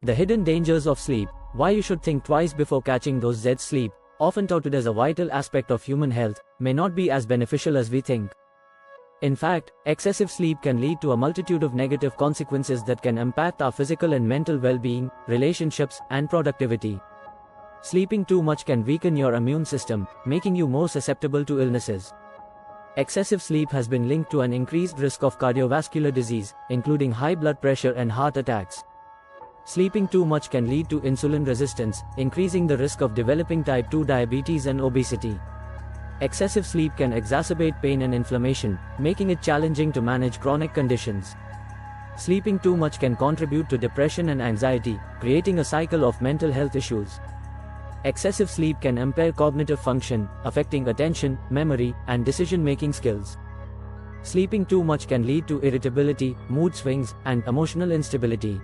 The hidden dangers of sleep. Why you should think twice before catching those Z's. Sleep, often touted as a vital aspect of human health, may not be as beneficial as we think. In fact, excessive sleep can lead to a multitude of negative consequences that can impact our physical and mental well-being, relationships, and productivity. Sleeping too much can weaken your immune system, making you more susceptible to illnesses. Excessive sleep has been linked to an increased risk of cardiovascular disease, including high blood pressure and heart attacks. Sleeping too much can lead to insulin resistance, increasing the risk of developing type 2 diabetes and obesity. Excessive sleep can exacerbate pain and inflammation, making it challenging to manage chronic conditions. Sleeping too much can contribute to depression and anxiety, creating a cycle of mental health issues. Excessive sleep can impair cognitive function, affecting attention, memory, and decision-making skills. Sleeping too much can lead to irritability, mood swings, and emotional instability.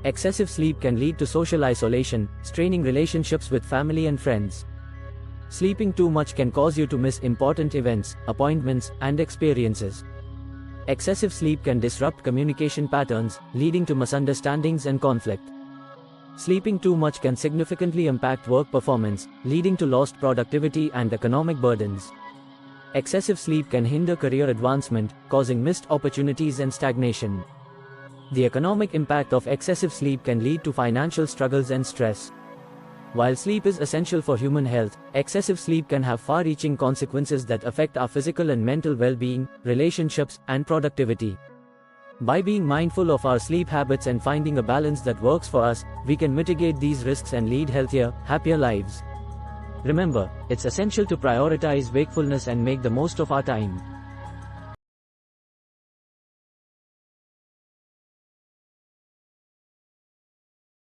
Excessive sleep can lead to social isolation, straining relationships with family and friends. Sleeping too much can cause you to miss important events, appointments, and experiences. Excessive sleep can disrupt communication patterns, leading to misunderstandings and conflict. Sleeping too much can significantly impact work performance, leading to lost productivity and economic burdens. Excessive sleep can hinder career advancement, causing missed opportunities and stagnation. The economic impact of excessive sleep can lead to financial struggles and stress. While sleep is essential for human health, excessive sleep can have far-reaching consequences that affect our physical and mental well-being, relationships, and productivity. By being mindful of our sleep habits and finding a balance that works for us, we can mitigate these risks and lead healthier, happier lives. Remember, it's essential to prioritize wakefulness and make the most of our time.